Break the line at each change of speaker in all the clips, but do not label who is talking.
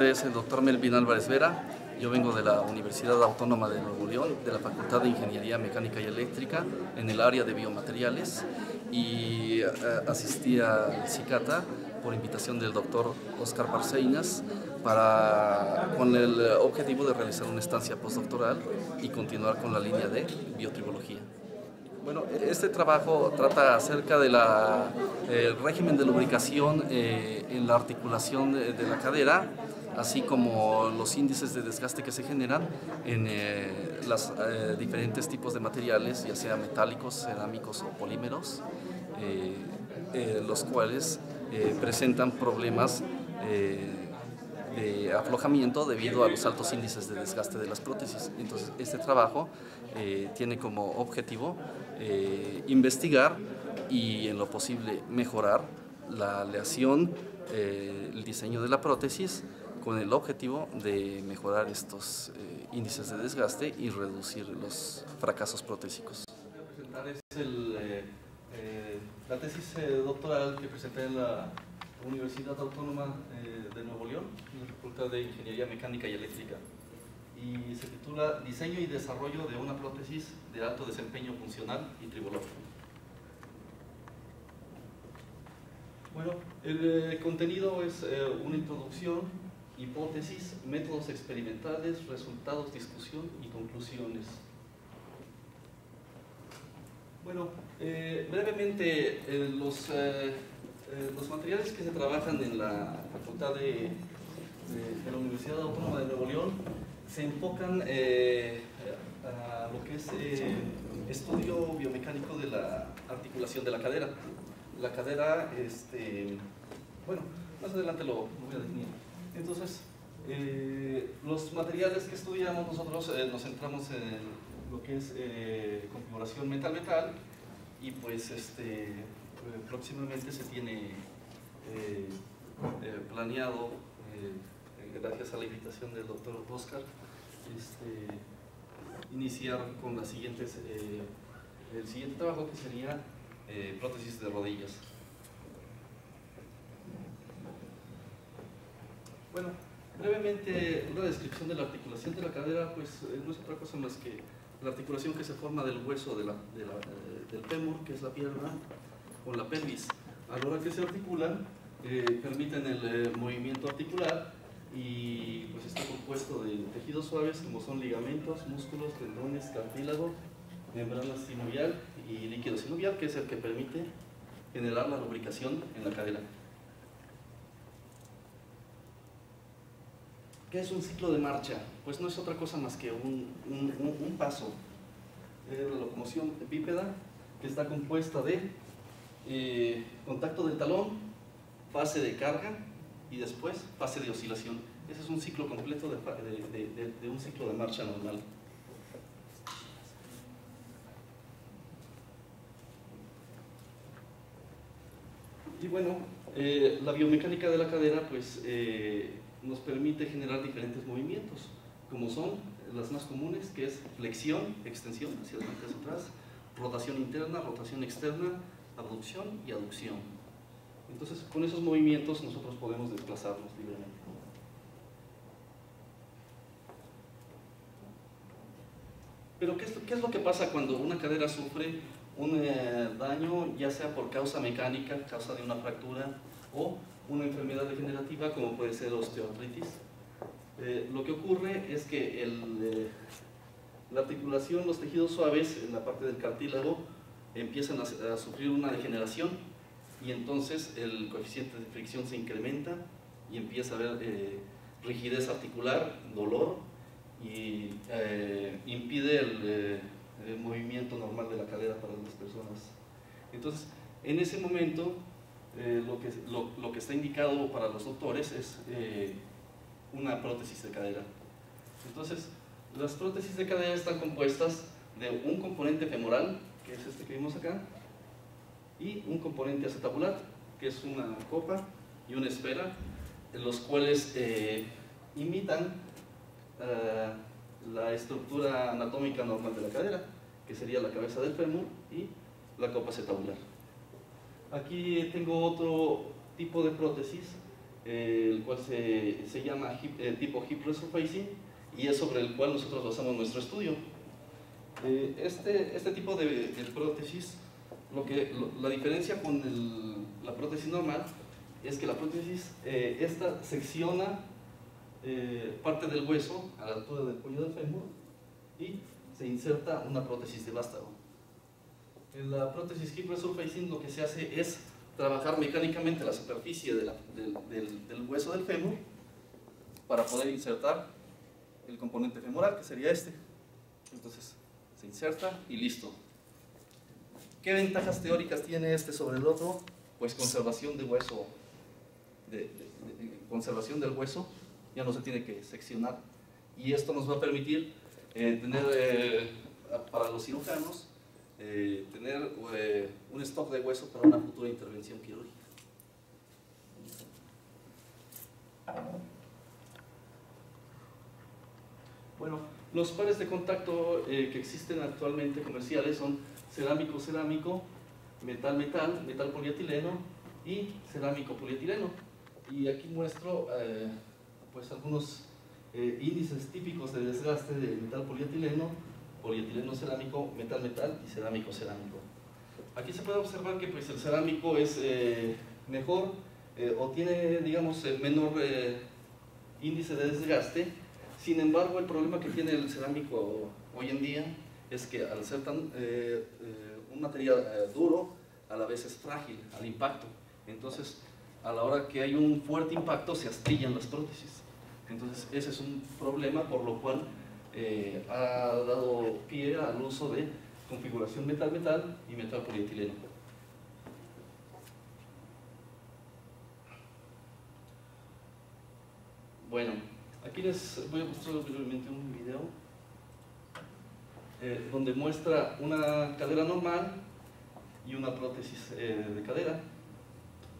nombre es el doctor Melvin Álvarez Vera. Yo vengo de la Universidad Autónoma de Nuevo León, de la Facultad de Ingeniería Mecánica y Eléctrica, en el área de biomateriales, y asistí al CICATA por invitación del doctor Oscar Parceinas con el objetivo de realizar una estancia postdoctoral y continuar con la línea de biotribología. Bueno, este trabajo trata acerca del régimen de lubricación en la articulación de la cadera, así como los índices de desgaste que se generan en los diferentes tipos de materiales, ya sea metálicos, cerámicos o polímeros, los cuales presentan problemas de aflojamiento debido a los altos índices de desgaste de las prótesis. Entonces, este trabajo tiene como objetivo investigar y, en lo posible, mejorar la aleación, el diseño de la prótesis, con el objetivo de mejorar estos índices de desgaste y reducir los fracasos protésicos.
Voy a presentar la tesis doctoral que presenté en la Universidad Autónoma de Nuevo León, en la Facultad de Ingeniería Mecánica y Eléctrica, y se titula Diseño y desarrollo de una prótesis de alto desempeño funcional y tribológico. Bueno, el contenido es una introducción, hipótesis, métodos experimentales, resultados, discusión y conclusiones. Bueno, brevemente, los materiales que se trabajan en la Facultad de la Universidad Autónoma de Nuevo León se enfocan a lo que es estudio biomecánico de la articulación de la cadera. La cadera, bueno, más adelante lo voy a definir. Entonces, los materiales que estudiamos nosotros nos centramos en lo que es configuración metal-metal, y pues próximamente se tiene planeado, gracias a la invitación del doctor Oscar, iniciar con el siguiente trabajo, que sería prótesis de rodillas. Bueno, brevemente una descripción de la articulación de la cadera, pues no es otra cosa más que la articulación que se forma del hueso del fémur, que es la pierna, con la pelvis. A la hora que se articulan, permiten el movimiento articular, y pues está compuesto de tejidos suaves como son ligamentos, músculos, tendones, cartílago, membrana sinovial y líquido sinovial, que es el que permite generar la lubricación en la cadera. ¿Qué es un ciclo de marcha? Pues no es otra cosa más que un paso de la locomoción bípeda, que está compuesta de contacto del talón, fase de carga y después fase de oscilación. Ese es un ciclo completo de un ciclo de marcha normal. Y bueno, la biomecánica de la cadera pues nos permite generar diferentes movimientos, como son las más comunes, que es flexión, extensión hacia adelante, hacia atrás, rotación interna, rotación externa, abducción y aducción. Entonces, con esos movimientos nosotros podemos desplazarnos libremente. Pero ¿qué es lo que pasa cuando una cadera sufre un daño, ya sea por causa mecánica, causa de una fractura, o una enfermedad degenerativa como puede ser osteoartritis? Lo que ocurre es que la articulación, los tejidos suaves en la parte del cartílago empiezan a sufrir una degeneración, y entonces el coeficiente de fricción se incrementa y empieza a haber rigidez articular, dolor, y impide el movimiento normal de la cadera para las personas. Entonces, en ese momento, lo que está indicado para los doctores es una prótesis de cadera. Entonces, las prótesis de cadera están compuestas de un componente femoral, que es este que vimos acá, y un componente acetabular, que es una copa y una esfera, los cuales imitan la estructura anatómica normal de la cadera, que sería la cabeza del fémur y la copa acetabular. Aquí tengo otro tipo de prótesis, el cual se llama tipo hip resurfacing, y es sobre el cual nosotros basamos nuestro estudio. Este tipo de prótesis, la diferencia con la prótesis normal es que la prótesis, esta secciona parte del hueso a la altura del cuello del fémur y se inserta una prótesis de vástago. En la prótesis hip resurfacing lo que se hace es trabajar mecánicamente la superficie del hueso del fémur para poder insertar el componente femoral, que sería este. Entonces se inserta y listo. ¿Qué ventajas teóricas tiene este sobre el otro? Pues conservación de hueso, conservación del hueso, ya no se tiene que seccionar, y esto nos va a permitir tener para los cirujanos tener un stock de hueso para una futura intervención quirúrgica. Bueno, los pares de contacto que existen actualmente comerciales son cerámico-cerámico, metal-metal, metal-polietileno y cerámico-polietileno. Y aquí muestro pues algunos índices típicos de desgaste de metal-polietileno, polietileno cerámico, metal-metal y cerámico-cerámico. Aquí se puede observar que pues, el cerámico es mejor o tiene, digamos, menor índice de desgaste. Sin embargo, el problema que tiene el cerámico hoy en día es que al ser un material duro, a la vez es frágil al impacto. Entonces, a la hora que hay un fuerte impacto, se astrillan las prótesis. Entonces, ese es un problema, por lo cual ha dado pie al uso de configuración metal-metal y metal-polietileno. Bueno, aquí les voy a mostrar brevemente un video donde muestra una cadera normal y una prótesis de cadera.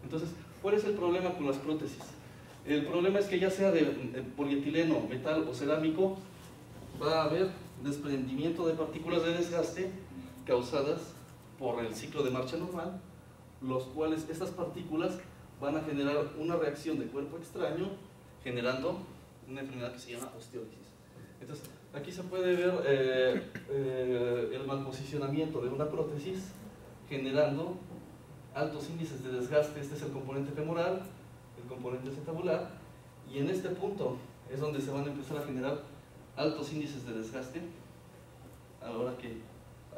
Entonces, ¿cuál es el problema con las prótesis? El problema es que ya sea de polietileno, metal o cerámico, va a haber desprendimiento de partículas de desgaste causadas por el ciclo de marcha normal, los cuales estas partículas van a generar una reacción de cuerpo extraño, generando una enfermedad que se llama osteólisis. Entonces, aquí se puede ver el malposicionamiento de una prótesis generando altos índices de desgaste. Este es el componente femoral, el componente acetabular, y en este punto es donde se van a empezar a generar altos índices de desgaste. Ahora que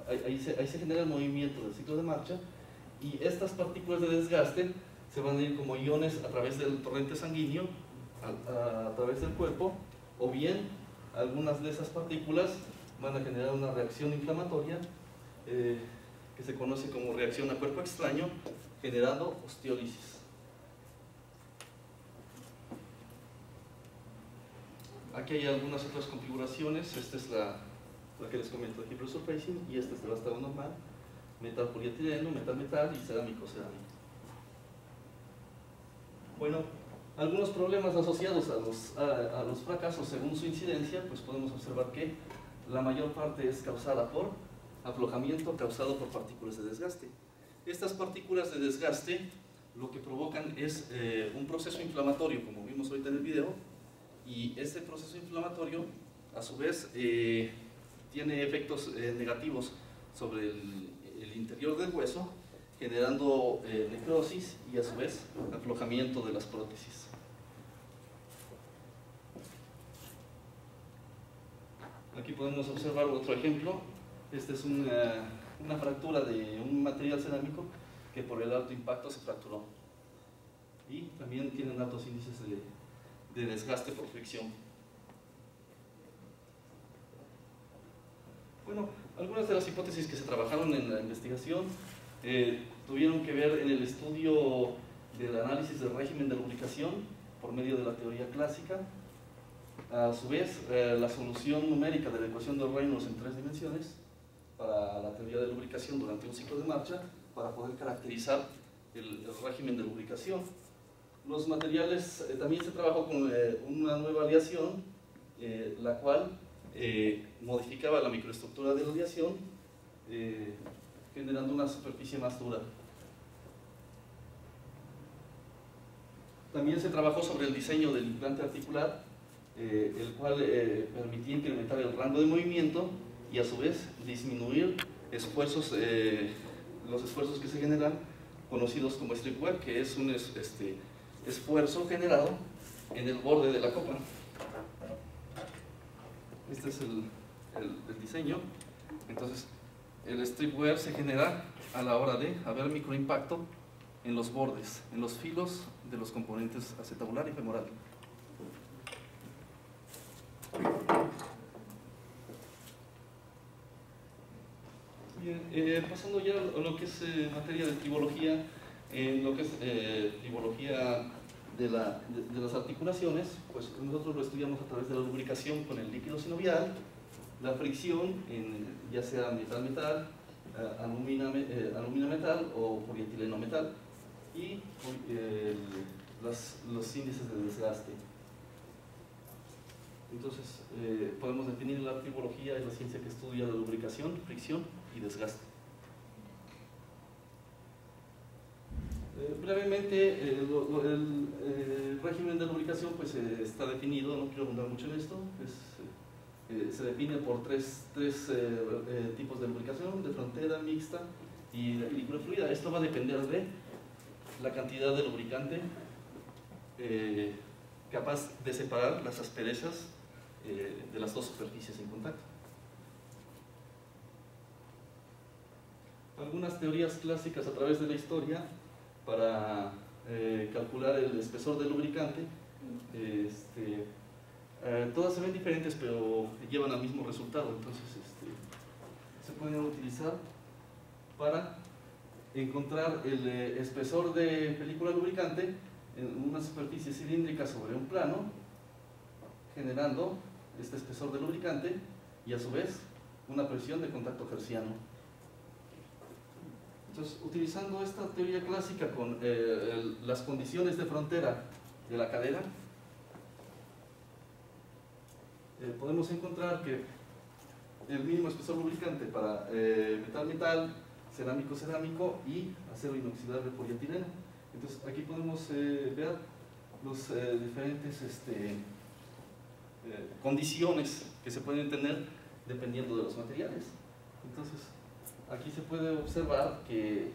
ahí se genera el movimiento del ciclo de marcha, y estas partículas de desgaste se van a ir como iones a través del torrente sanguíneo, a través del cuerpo, o bien algunas de esas partículas van a generar una reacción inflamatoria que se conoce como reacción a cuerpo extraño, generando osteólisis. Aquí hay algunas otras configuraciones. Esta es la que les comento de hip resurfacing, y esta es de vástago normal, metal polietileno, metal-metal y cerámico-cerámico. Bueno, algunos problemas asociados a los fracasos según su incidencia, pues podemos observar que la mayor parte es causada por aflojamiento causado por partículas de desgaste. Estas partículas de desgaste lo que provocan es un proceso inflamatorio, como vimos ahorita en el video, y este proceso inflamatorio a su vez tiene efectos negativos sobre el interior del hueso, generando necrosis y a su vez aflojamiento de las prótesis. Aquí podemos observar otro ejemplo. Esta es una fractura de un material cerámico que por el alto impacto se fracturó, y también tienen altos índices de desgaste por fricción. Bueno, algunas de las hipótesis que se trabajaron en la investigación tuvieron que ver en el estudio del análisis del régimen de lubricación por medio de la teoría clásica. A su vez, la solución numérica de la ecuación de Reynolds en 3 dimensiones para la teoría de lubricación durante un ciclo de marcha, para poder caracterizar el régimen de lubricación. Los materiales, también se trabajó con una nueva aleación, la cual modificaba la microestructura de la aleación, generando una superficie más dura. También se trabajó sobre el diseño del implante articular, el cual permitía incrementar el rango de movimiento y a su vez disminuir esfuerzos, los esfuerzos que se generan, conocidos como strip wear, que es un esfuerzo generado en el borde de la copa. Este es el diseño. Entonces, el strip wear se genera a la hora de haber microimpacto en los bordes, en los filos de los componentes acetabular y femoral. Bien, pasando ya a lo que es materia de tribología, lo que es tribología de las articulaciones, pues nosotros lo estudiamos a través de la lubricación con el líquido sinovial, la fricción, ya sea metal-metal, alumina-metal o polietileno-metal, y los índices de desgaste. Entonces, podemos definir la tribología, es la ciencia que estudia la lubricación, fricción y desgaste. Brevemente, el régimen de lubricación pues, está definido, no quiero abundar mucho en esto, se define por tres tipos de lubricación, de frontera, mixta y de película fluida. Esto va a depender de la cantidad de lubricante capaz de separar las asperezas de las dos superficies en contacto. Algunas teorías clásicas a través de la historia para calcular el espesor del lubricante, todas se ven diferentes pero llevan al mismo resultado. Entonces se pueden utilizar para encontrar el espesor de película lubricante en una superficie cilíndrica sobre un plano, generando este espesor de lubricante y a su vez una presión de contacto hertziano. Entonces, utilizando esta teoría clásica con las condiciones de frontera de la cadera, podemos encontrar que el mínimo espesor lubricante para metal-metal, cerámico-cerámico y acero inoxidable polietileno. Entonces, aquí podemos ver los diferentes condiciones que se pueden tener dependiendo de los materiales. Entonces, aquí se puede observar que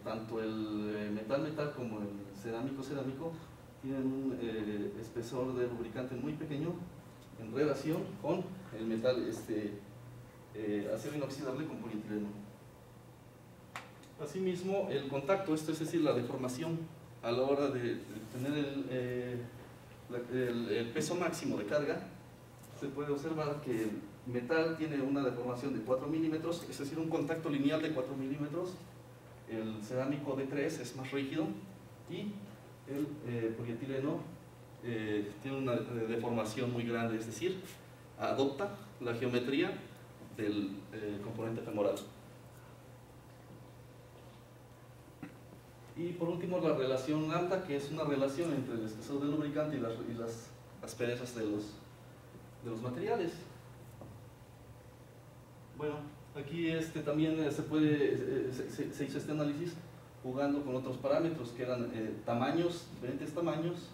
tanto el metal-metal como el cerámico-cerámico tienen un espesor de lubricante muy pequeño en relación con el metal acero inoxidable con polietileno. Asimismo, el contacto, esto es decir, la deformación a la hora de tener el peso máximo de carga, se puede observar que el metal tiene una deformación de 4 milímetros, es decir, un contacto lineal de 4 milímetros, el cerámico de 3 es más rígido y el polietileno tiene una deformación muy grande, es decir, adopta la geometría del componente femoral. Y por último, la relación lambda, que es una relación entre el espesor del lubricante y las asperezas de los materiales. Bueno, aquí también se hizo este análisis jugando con otros parámetros que eran diferentes tamaños,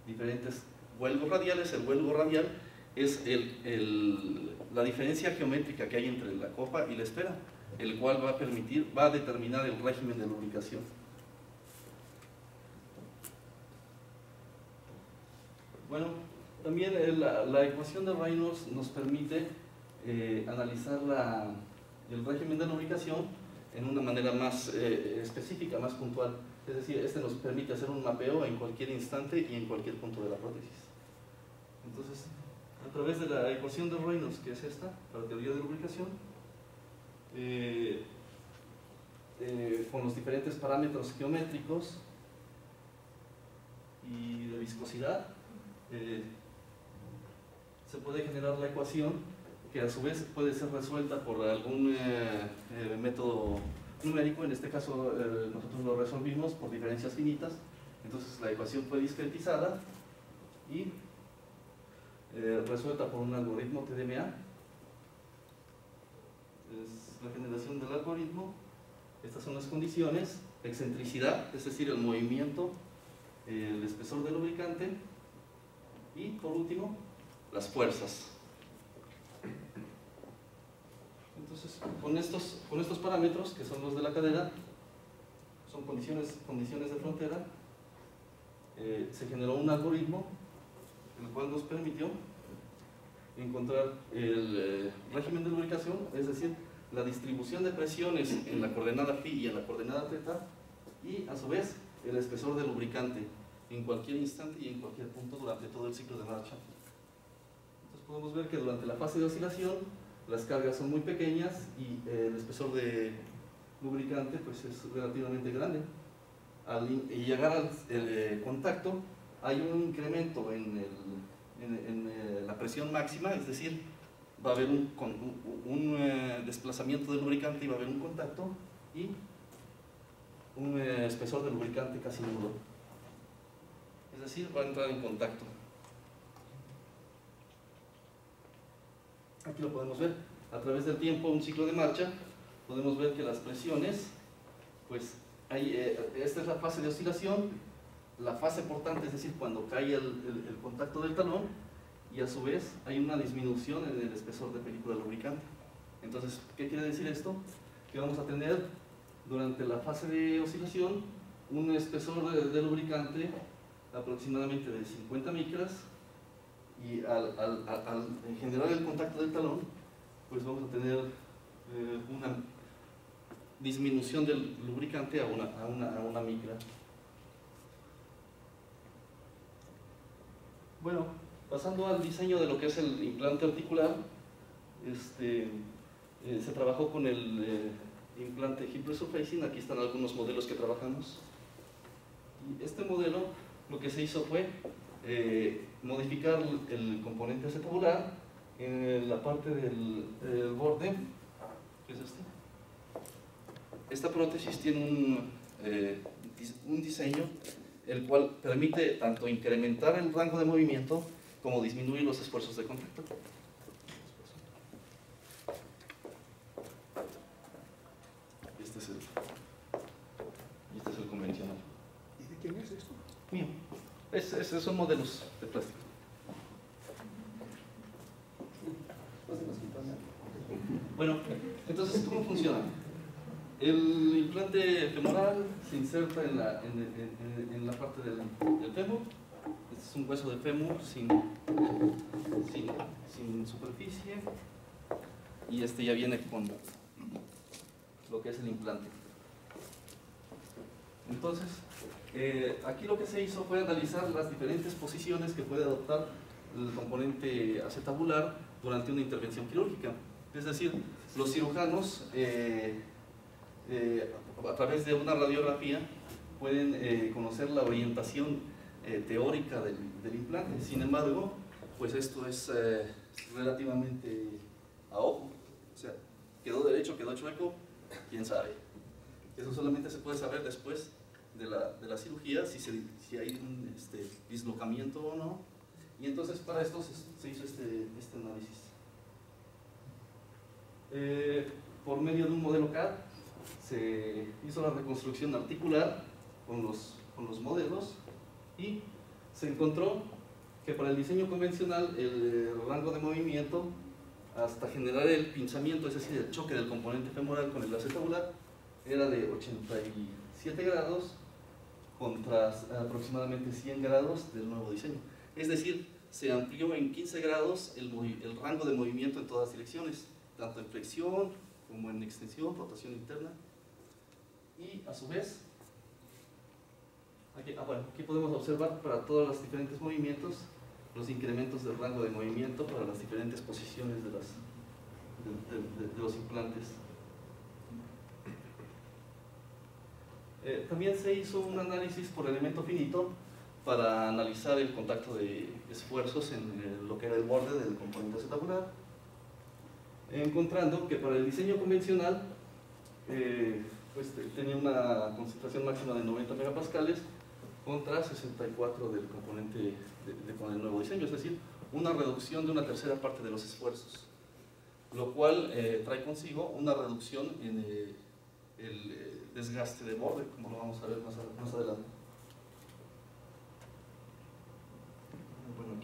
diferentes huelgos radiales. El huelgo radial es la diferencia geométrica que hay entre la copa y la esfera, el cual va a determinar el régimen de lubricación. Bueno, también la ecuación de Reynolds nos permite analizar el régimen de lubricación en una manera más específica, más puntual. Es decir, nos permite hacer un mapeo en cualquier instante y en cualquier punto de la prótesis. Entonces, a través de la ecuación de Reynolds, que es esta, para teoría de lubricación, con los diferentes parámetros geométricos y de viscosidad, se puede generar la ecuación que a su vez puede ser resuelta por algún método numérico. En este caso nosotros lo resolvimos por diferencias finitas. Entonces la ecuación fue discretizada y resuelta por un algoritmo TDMA. Es la generación del algoritmo. Estas son las condiciones: excentricidad, es decir, el movimiento el espesor del lubricante y, por último, las fuerzas. Entonces, con estos parámetros, que son los de la cadera, son condiciones de frontera, se generó un algoritmo el cual nos permitió encontrar el régimen de lubricación, es decir, la distribución de presiones en la coordenada phi y en la coordenada θ, y a su vez el espesor del lubricante en cualquier instante y en cualquier punto durante todo el ciclo de marcha. Entonces podemos ver que durante la fase de oscilación las cargas son muy pequeñas y el espesor de lubricante pues es relativamente grande. Al llegar al contacto hay un incremento en la presión máxima, es decir, va a haber un desplazamiento del lubricante y va a haber un contacto y un espesor de lubricante casi nulo. Es decir, va a entrar en contacto. Aquí lo podemos ver. A través del tiempo, un ciclo de marcha, podemos ver que las presiones, pues, esta es la fase de oscilación, la fase portante, es decir, cuando cae el contacto del talón, y a su vez hay una disminución en el espesor de película lubricante. Entonces, ¿qué quiere decir esto? Que vamos a tener durante la fase de oscilación un espesor de lubricante aproximadamente de 50 micras, y al generar el contacto del talón, pues vamos a tener una disminución del lubricante a una micra. Bueno, pasando al diseño de lo que es el implante articular, se trabajó con el implante hip resurfacing. Aquí están algunos modelos que trabajamos. Y este modelo, lo que se hizo fue modificar el componente acetabular en la parte del borde, que es este. Esta prótesis tiene un diseño el cual permite tanto incrementar el rango de movimiento como disminuir los esfuerzos de contacto. Este es el convencional.
¿Y de quién es esto?
Mío. Son modelos de plástico. Bueno, entonces, ¿cómo funciona? El implante femoral se inserta en la parte del fémur. Este es un hueso de fémur sin superficie, y este ya viene con lo que es el implante. Entonces, aquí lo que se hizo fue analizar las diferentes posiciones que puede adoptar el componente acetabular durante una intervención quirúrgica. Es decir, los cirujanos a través de una radiografía pueden conocer la orientación teórica del implante. Sin embargo, pues esto es relativamente a ojo. O sea, quedó derecho, quedó chueco, quién sabe. Eso solamente se puede saber después de la cirugía, si hay un dislocamiento o no. Y entonces para esto se hizo este análisis. Por medio de un modelo CAD se hizo la reconstrucción articular con los modelos, y se encontró que para el diseño convencional el rango de movimiento hasta generar el pinzamiento, es decir, el choque del componente femoral con el acetabular, era de 87 grados contra aproximadamente 100 grados del nuevo diseño. Es decir, se amplió en 15 grados el rango de movimiento en todas direcciones, tanto en flexión como en extensión, rotación interna. Y a su vez, aquí podemos observar para todos los diferentes movimientos los incrementos del rango de movimiento para las diferentes posiciones de los implantes. También se hizo un análisis por elemento finito para analizar el contacto de esfuerzos en lo que era el borde del componente acetabular, encontrando que para el diseño convencional pues tenía una concentración máxima de 90 megapascales contra 64 del componente con el nuevo diseño, es decir, una reducción de una tercera parte de los esfuerzos, lo cual trae consigo una reducción en el desgaste de borde, como lo vamos a ver más adelante.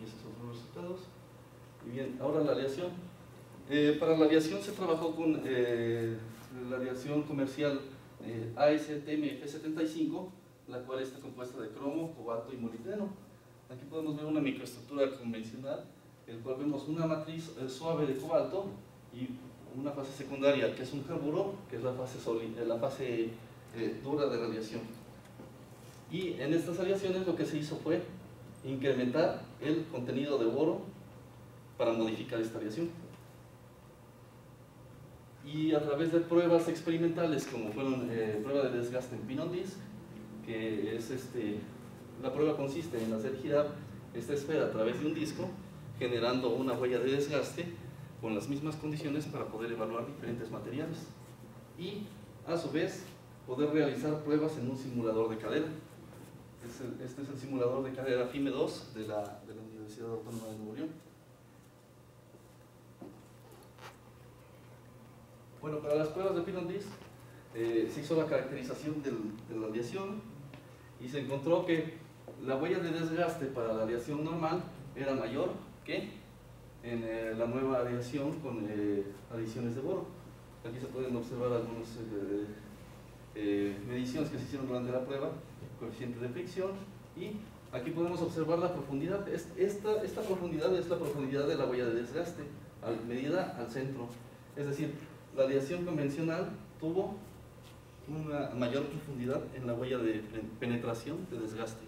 esos son los resultados. Y bien, ahora la aleación. Para la aleación se trabajó con la aleación comercial ASTM-F75, la cual está compuesta de cromo, cobalto y molibdeno. Aquí podemos ver una microestructura convencional, en el cual vemos una matriz suave de cobalto y una fase secundaria, que es un carburo, que es la fase dura de radiación. Y en estas aleaciones lo que se hizo fue incrementar el contenido de boro para modificar esta aleación. Y a través de pruebas experimentales, como fueron prueba de desgaste en pin on disc, que es la prueba consiste en hacer girar esta esfera a través de un disco, generando una huella de desgaste con las mismas condiciones para poder evaluar diferentes materiales. Y a su vez poder realizar pruebas en un simulador de cadera. Este es el simulador de cadera FIME2 de la Universidad Autónoma de Nuevo León. Bueno, para las pruebas de pin on disc se hizo la caracterización de la aleación y se encontró que la huella de desgaste para la aleación normal era mayor que en la nueva aleación con adiciones de boro. Aquí se pueden observar algunas mediciones que se hicieron durante la prueba, coeficiente de fricción, y aquí podemos observar la profundidad. Esta profundidad es la profundidad de la huella de desgaste, medida al centro. Es decir, la aleación convencional tuvo una mayor profundidad en la huella de penetración de desgaste.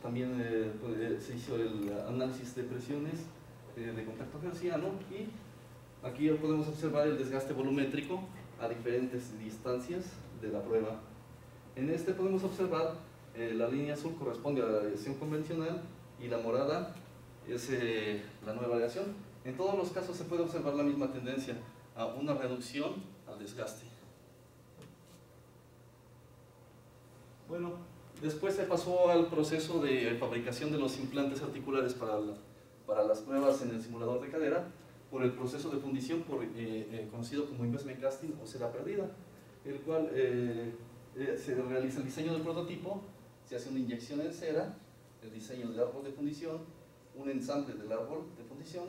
También se hizo el análisis de presiones de contacto hertziano y aquí podemos observar el desgaste volumétrico a diferentes distancias de la prueba. En este podemos observar la línea azul corresponde a la aleación convencional y la morada es la nueva aleación. En todos los casos se puede observar la misma tendencia a una reducción al desgaste. Bueno, después se pasó al proceso de fabricación de los implantes articulares para las pruebas en el simulador de cadera por el proceso de fundición conocido como investment casting o cera perdida, el cual se realiza el diseño del prototipo, se hace una inyección en cera, el diseño del árbol de fundición, un ensamble del árbol de fundición,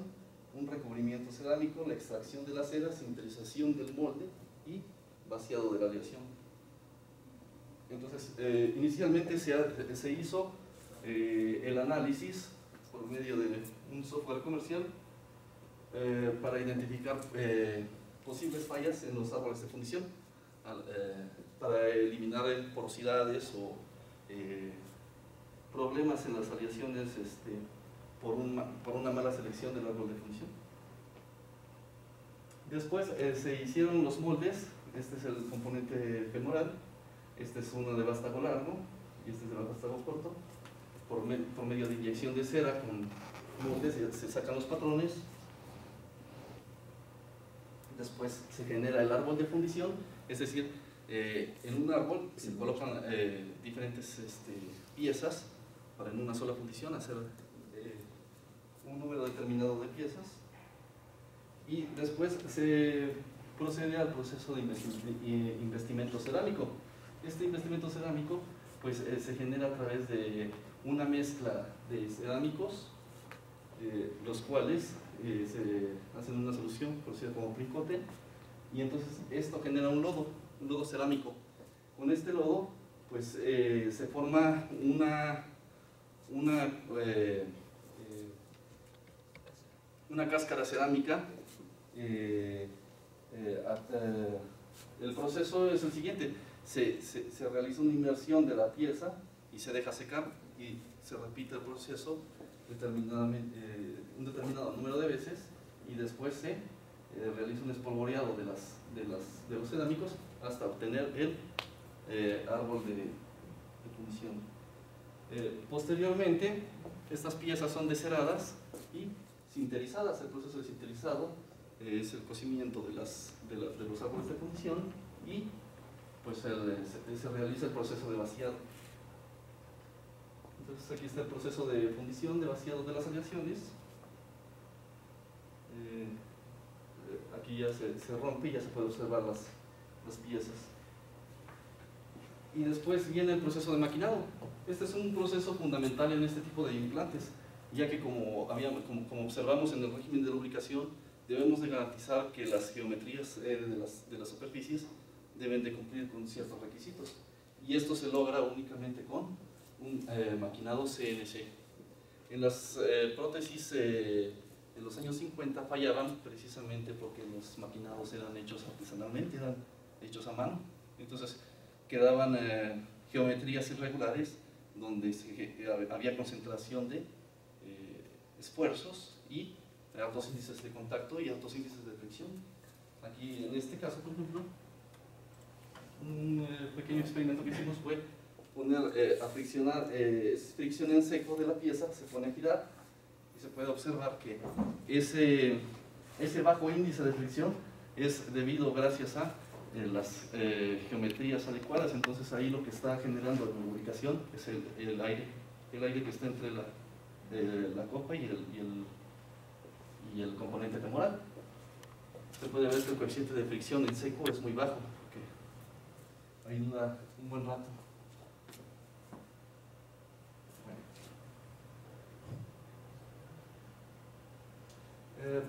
un recubrimiento cerámico, la extracción de la cera, sinterización del molde y vaciado de la aleación. Entonces, inicialmente se hizo el análisis por medio de un software comercial para identificar posibles fallas en los árboles de fundición, para eliminar porosidades o problemas en las aleaciones por una mala selección del árbol de fundición. Después se hicieron los moldes. Este es el componente femoral, este es uno de vástago largo y este es de vástago corto. Por medio de inyección de cera con moldes se sacan los patrones. Después se genera el árbol de fundición, es decir, en un árbol se colocan diferentes piezas para en una sola fundición hacer un número determinado de piezas, y después se procede al proceso de investimento cerámico. Este investimento cerámico pues, se genera a través de una mezcla de cerámicos, los cuales se hacen una solución conocida como plicote, y entonces esto genera un lodo cerámico. Con este lodo pues, se forma una cáscara cerámica. El proceso es el siguiente: se realiza una inmersión de la pieza y se deja secar, y se repite el proceso un determinado número de veces, y después se realiza un espolvoreado de los cerámicos hasta obtener el árbol de fundición. Posteriormente, estas piezas son desceradas y sinterizadas. El proceso de sinterizado es el cocimiento de los árboles de fundición, y pues se realiza el proceso de vaciado. Entonces aquí está el proceso de fundición, de vaciado de las aleaciones. Aquí ya se rompe y ya se puede observar las piezas. Y después viene el proceso de maquinado. Este es un proceso fundamental en este tipo de implantes, ya que como observamos en el régimen de lubricación, debemos de garantizar que las geometrías de las superficies deben de cumplir con ciertos requisitos. Y esto se logra únicamente con un maquinado CNC. En las prótesis en los años 50 fallaban precisamente porque los maquinados eran hechos artesanalmente, eran hechos a mano. Entonces quedaban geometrías irregulares donde había concentración de esfuerzos y altos índices de contacto y altos índices de fricción. Aquí en este caso, por ejemplo, un pequeño experimento que hicimos fue poner a friccionar fricción en seco de la pieza, se pone a girar y se puede observar que ese bajo índice de fricción es debido gracias a las geometrías adecuadas. Entonces ahí lo que está generando la lubricación es el aire que está entre la copa y el componente femoral. Se puede ver que el coeficiente de fricción en seco es muy bajo, porque ahí dura un buen rato.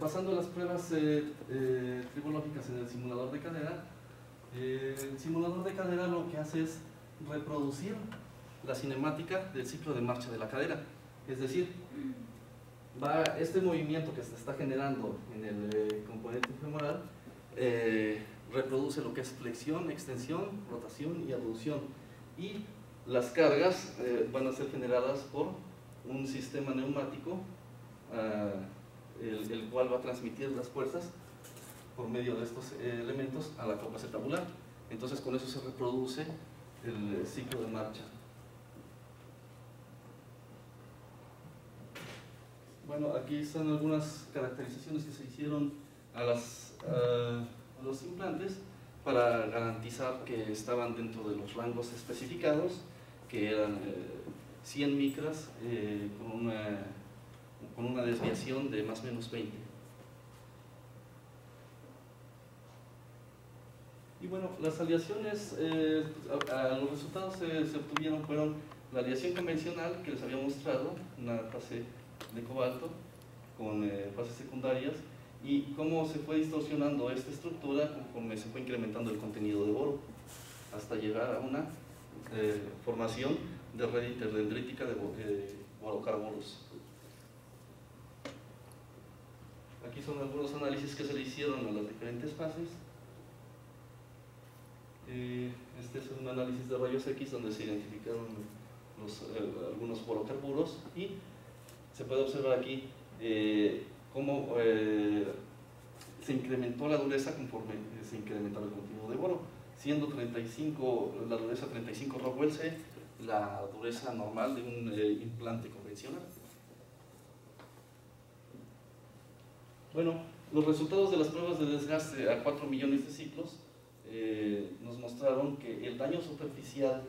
Pasando a las pruebas tribológicas en el simulador de cadera, el simulador de cadera lo que hace es reproducir la cinemática del ciclo de marcha de la cadera. Es decir, este movimiento que se está generando en el componente femoral reproduce lo que es flexión, extensión, rotación y abducción. Y las cargas van a ser generadas por un sistema neumático el cual va a transmitir las fuerzas por medio de estos elementos a la copa acetabular. Entonces con eso se reproduce el ciclo de marcha. Bueno, aquí están algunas caracterizaciones que se hicieron a los implantes para garantizar que estaban dentro de los rangos especificados, que eran 100 micras con una desviación de más o menos 20. Y bueno, las aleaciones, los resultados se obtuvieron fueron la aleación convencional que les había mostrado, una fase de cobalto con fases secundarias, y cómo se fue distorsionando esta estructura conforme se fue incrementando el contenido de boro, hasta llegar a una formación de red interdendrítica de borocarburos. Aquí son algunos análisis que se le hicieron a las diferentes fases. Este es un análisis de rayos X donde se identificaron algunos borocarburos, y se puede observar aquí cómo se incrementó la dureza conforme se incrementaba el contenido de boro, siendo 35, la dureza 35 Rockwell C la dureza normal de un implante convencional. Bueno, los resultados de las pruebas de desgaste a 4 millones de ciclos nos mostraron que el daño superficial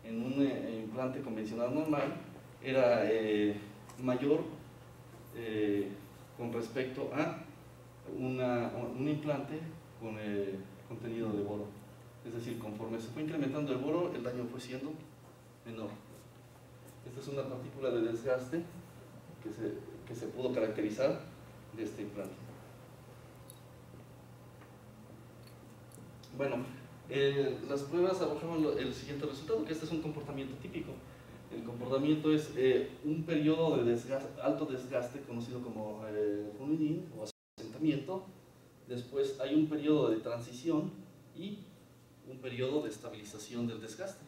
en un implante convencional normal era mayor con respecto a un implante con contenido de boro. Es decir, conforme se fue incrementando el boro, el daño fue siendo menor. Esta es una partícula de desgaste que se pudo caracterizar de este implante. Bueno, las pruebas arrojaban el siguiente resultado, que este es un comportamiento típico. El comportamiento es un periodo de alto desgaste conocido como running-in o asentamiento. Después hay un periodo de transición y un periodo de estabilización del desgaste.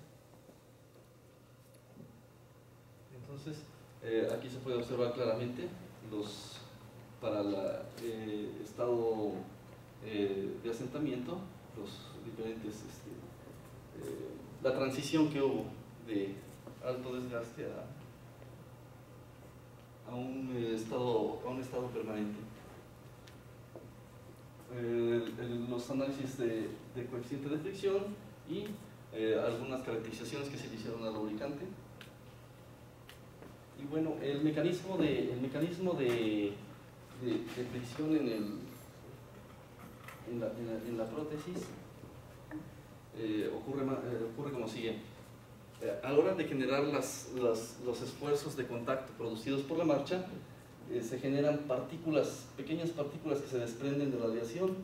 Entonces, aquí se puede observar claramente para el estado de asentamiento, los diferentes, la transición que hubo de alto desgaste a un estado permanente. Los análisis de coeficiente de fricción y algunas caracterizaciones que se le hicieron al lubricante. Y bueno, el mecanismo de fricción en la prótesis ocurre como sigue. A la hora de generar los esfuerzos de contacto producidos por la marcha, se generan pequeñas partículas que se desprenden de la aleación.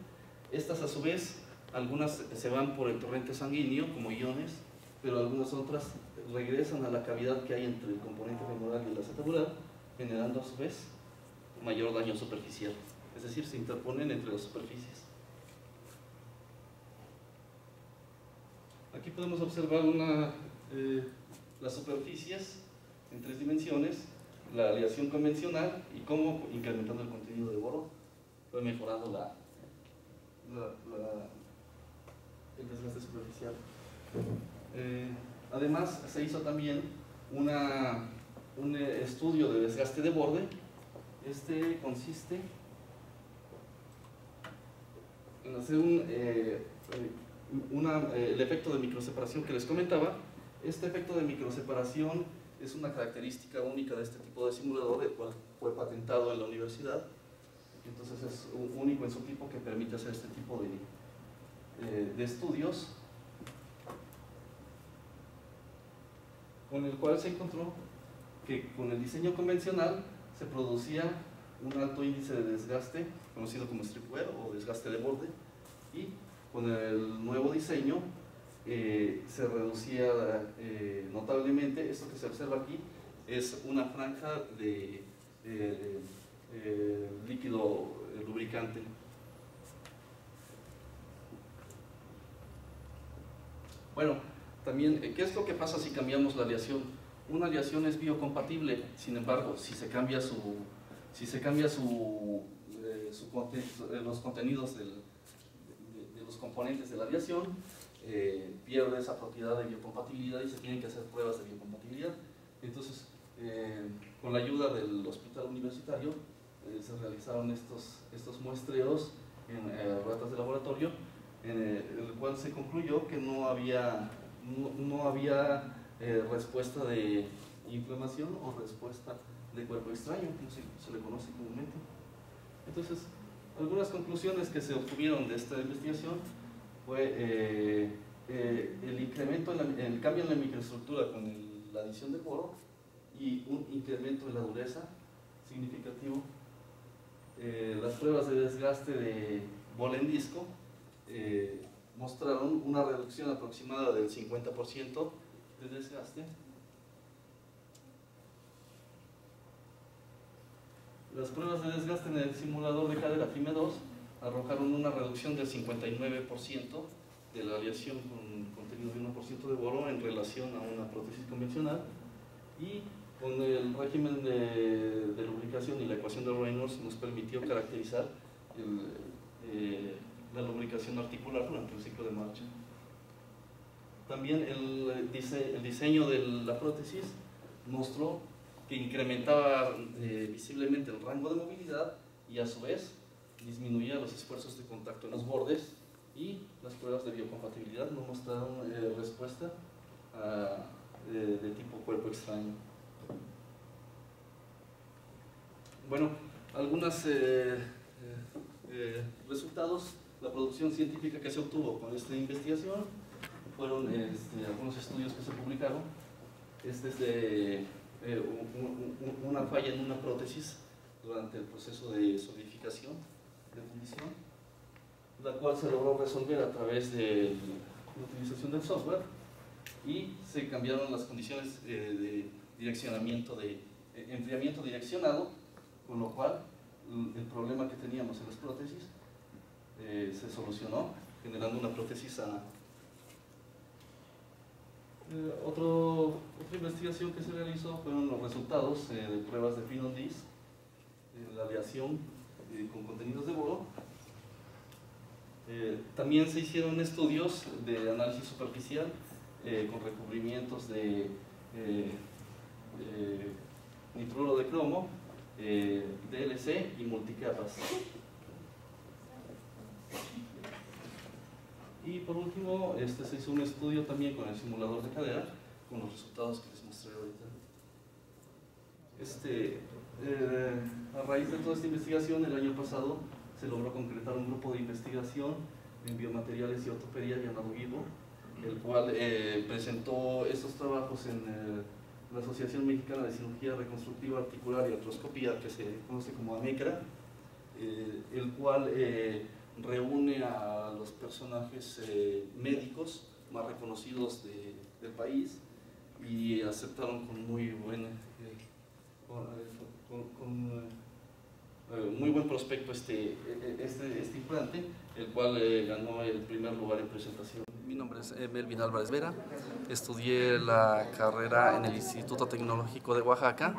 Estas a su vez, algunas se van por el torrente sanguíneo como iones, pero algunas otras regresan a la cavidad que hay entre el componente femoral y el acetabular, generando a su vez mayor daño superficial. Es decir, se interponen entre las superficies. Aquí podemos observar las superficies en 3 dimensiones, la aleación convencional y cómo, incrementando el contenido de boro, fue mejorando el desgaste superficial. Además, se hizo también un estudio de desgaste de borde. Este consiste en hacer el efecto de microseparación que les comentaba. Este efecto de microseparación es una característica única de este tipo de simulador, el cual fue patentado en la universidad. Entonces es único en su tipo, que permite hacer este tipo de estudios, con el cual se encontró que con el diseño convencional se producía un alto índice de desgaste, conocido como strip wear o desgaste de borde, y con el nuevo diseño se reducía notablemente. Esto que se observa aquí es una franja de líquido lubricante. Bueno, también, ¿qué es lo que pasa si cambiamos la aleación? Una aleación es biocompatible, sin embargo, si se cambia los contenidos de los componentes de la aleación, pierde esa propiedad de biocompatibilidad y se tienen que hacer pruebas de biocompatibilidad. Entonces, con la ayuda del hospital universitario, se realizaron estos muestreos en ratas de laboratorio, en el cual se concluyó que no había respuesta de inflamación o respuesta de cuerpo extraño, como se le conoce comúnmente. Entonces, algunas conclusiones que se obtuvieron de esta investigación fue el cambio en la microestructura con la adición de boro y un incremento en la dureza significativo. Las pruebas de desgaste de bola en disco mostraron una reducción aproximada del 50% de desgaste. Las pruebas de desgaste en el simulador de cadera FIME2 arrojaron una reducción del 59% de la aleación con contenido de 1% de boro en relación a una prótesis convencional, y con el régimen de lubricación y la ecuación de Reynolds nos permitió caracterizar la lubricación articular durante el ciclo de marcha. También el diseño de la prótesis mostró que incrementaba visiblemente el rango de movilidad y a su vez disminuía los esfuerzos de contacto en los bordes, y las pruebas de biocompatibilidad no mostraron respuesta de tipo cuerpo extraño. Bueno, algunos resultados, la producción científica que se obtuvo con esta investigación fueron algunos estudios que se publicaron. Este es de una falla en una prótesis durante el proceso de solidificación, de fundición, la cual se logró resolver a través de la utilización del software, y se cambiaron las condiciones de direccionamiento, de enfriamiento direccionado, con lo cual el problema que teníamos en las prótesis se solucionó, generando una prótesis sana. Otra investigación que se realizó fueron los resultados de pruebas de Finondis, la aleación con contenidos de boro. También se hicieron estudios de análisis superficial con recubrimientos de nitruro de cromo, DLC y multicapas. Y por último, se hizo un estudio también con el simulador de cadera, con los resultados que les mostré ahorita. A raíz de toda esta investigación, el año pasado se logró concretar un grupo de investigación en biomateriales y ortopedia llamado GIBO, el cual presentó estos trabajos en la Asociación Mexicana de Cirugía Reconstructiva Articular y Artroscopía, que se conoce como AMECRA, el cual reúne a los personajes médicos más reconocidos del país y aceptaron con muy buen muy buen prospecto este implante, el cual ganó el primer lugar en presentación.
Mi nombre es Melvin Álvarez Vera, estudié la carrera en el Instituto Tecnológico de Oaxaca,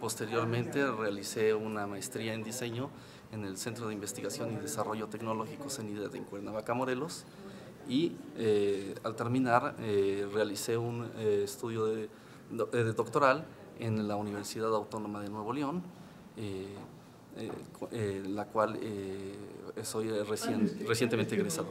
posteriormente realicé una maestría en diseño en el Centro de Investigación y Desarrollo Tecnológico CENIDET en Cuernavaca, Morelos, y al terminar realicé un estudio de doctoral en la Universidad Autónoma de Nuevo León, la cual soy recientemente egresado.